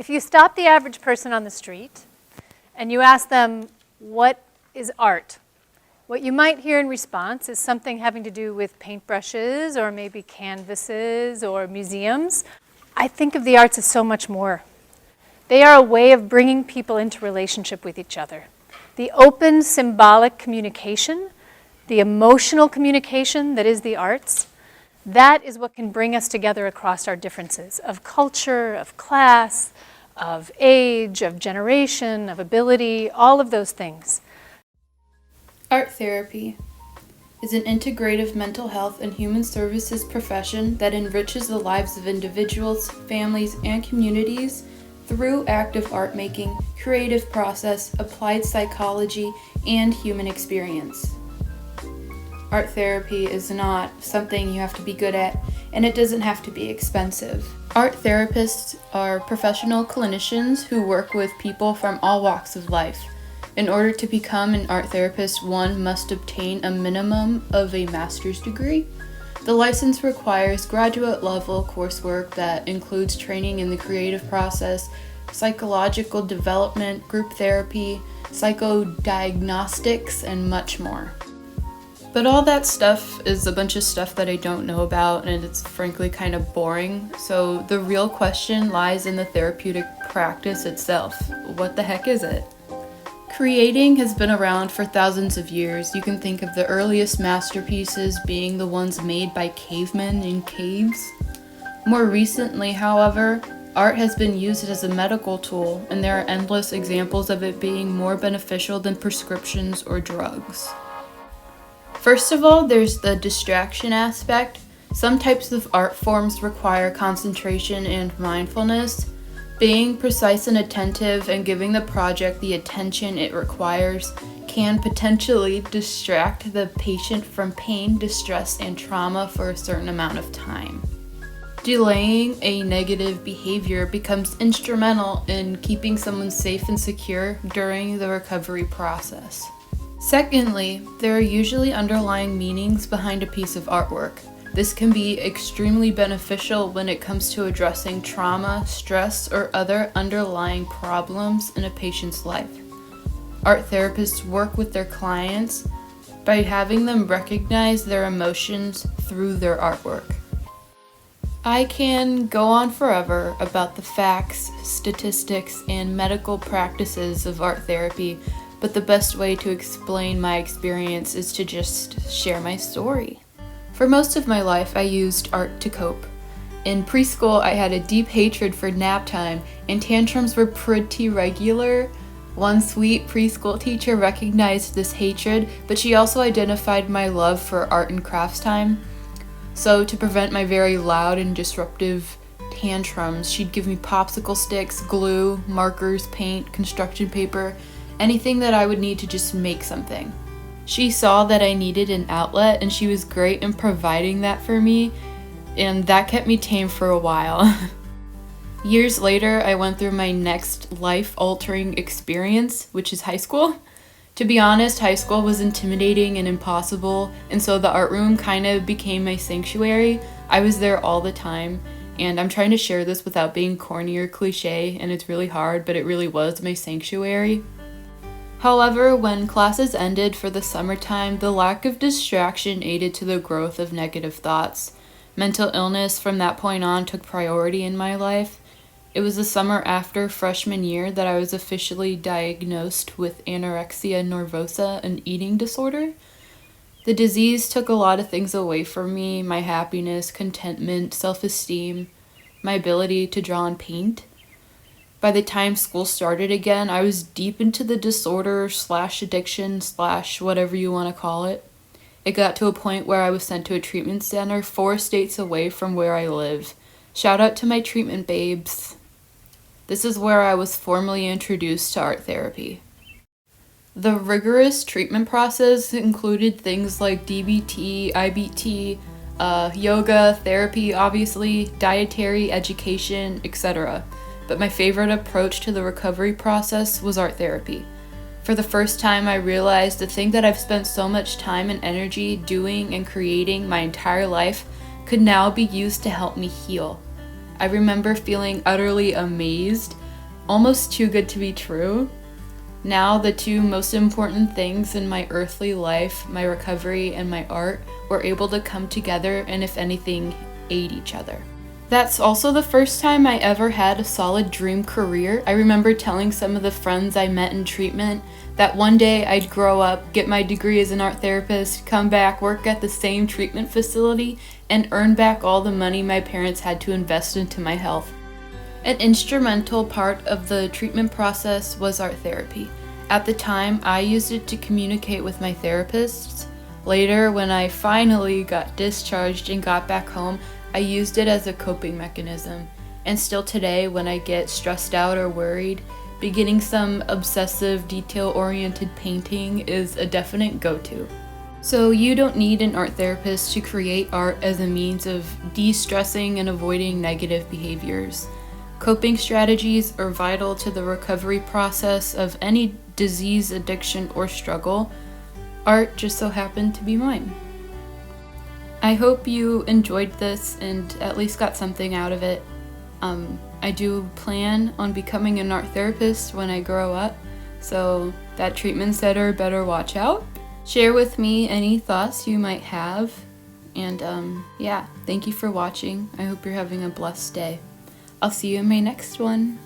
If you stop the average person on the street and you ask them, what is art? What you might hear in response is something having to do with paintbrushes or maybe canvases or museums. I think of the arts as so much more. They are a way of bringing people into relationship with each other. The open symbolic communication, the emotional communication that is the arts, that is what can bring us together across our differences of culture, of class, of age, of generation, of ability, all of those things. Art therapy is an integrative mental health and human services profession that enriches the lives of individuals, families, and communities through active art making, creative process, applied psychology, and human experience. Art therapy is not something you have to be good at, and it doesn't have to be expensive. Art therapists are professional clinicians who work with people from all walks of life. In order to become an art therapist, one must obtain a minimum of a master's degree. The license requires graduate-level coursework that includes training in the creative process, psychological development, group therapy, psychodiagnostics, and much more. But all that stuff is a bunch of stuff that I don't know about, and it's frankly kind of boring. So the real question lies in the therapeutic practice itself. What the heck is it? Creating has been around for thousands of years. You can think of the earliest masterpieces being the ones made by cavemen in caves. More recently, however, art has been used as a medical tool, and there are endless examples of it being more beneficial than prescriptions or drugs. First of all, there's the distraction aspect. Some types of art forms require concentration and mindfulness. Being precise and attentive and giving the project the attention it requires can potentially distract the patient from pain, distress, and trauma for a certain amount of time. Delaying a negative behavior becomes instrumental in keeping someone safe and secure during the recovery process. Secondly, there are usually underlying meanings behind a piece of artwork. This can be extremely beneficial when it comes to addressing trauma, stress, or other underlying problems in a patient's life. Art therapists work with their clients by having them recognize their emotions through their artwork. I can go on forever about the facts, statistics, and medical practices of art therapy, but the best way to explain my experience is to just share my story. For most of my life, I used art to cope. In preschool, I had a deep hatred for nap time, and tantrums were pretty regular. One sweet preschool teacher recognized this hatred, but she also identified my love for art and crafts time. So to prevent my very loud and disruptive tantrums, she'd give me popsicle sticks, glue, markers, paint, construction paper, anything that I would need to just make something. She saw that I needed an outlet, and she was great in providing that for me, and that kept me tame for a while. Years later, I went through my next life-altering experience, which is high school. To be honest, high school was intimidating and impossible, and so the art room kind of became my sanctuary. I was there all the time, and I'm trying to share this without being corny or cliche, and it's really hard, but it really was my sanctuary. However, when classes ended for the summertime, the lack of distraction aided to the growth of negative thoughts. Mental illness from that point on took priority in my life. It was the summer after freshman year that I was officially diagnosed with anorexia nervosa, an eating disorder. The disease took a lot of things away from me: my happiness, contentment, self-esteem, my ability to draw and paint. By the time school started again, I was deep into the disorder / addiction / whatever you want to call it. It got to a point where I was sent to a treatment center 4 states away from where I live. Shout out to my treatment babes. This is where I was formally introduced to art therapy. The rigorous treatment process included things like DBT, IBT, yoga, therapy, obviously, dietary, education, etc. But my favorite approach to the recovery process was art therapy. For the first time, I realized the thing that I've spent so much time and energy doing and creating my entire life could now be used to help me heal. I remember feeling utterly amazed almost too good to be true. Now, the two most important things in my earthly life, my recovery and my art, were able to come together and, if anything, aid each other. That's also the first time I ever had a solid dream career. I remember telling some of the friends I met in treatment that one day I'd grow up, get my degree as an art therapist, come back, work at the same treatment facility, and earn back all the money my parents had to invest into my health. An instrumental part of the treatment process was art therapy. At the time, I used it to communicate with my therapists. Later, when I finally got discharged and got back home, I used it as a coping mechanism. And still today, when I get stressed out or worried, beginning some obsessive, detail-oriented painting is a definite go-to. So you don't need an art therapist to create art as a means of de-stressing and avoiding negative behaviors. Coping strategies are vital to the recovery process of any disease, addiction, or struggle. Art just so happened to be mine. I hope you enjoyed this and at least got something out of it. I do plan on becoming an art therapist when I grow up, so that treatment center better watch out. Share with me any thoughts you might have, and thank you for watching. I hope you're having a blessed day. I'll see you in my next one.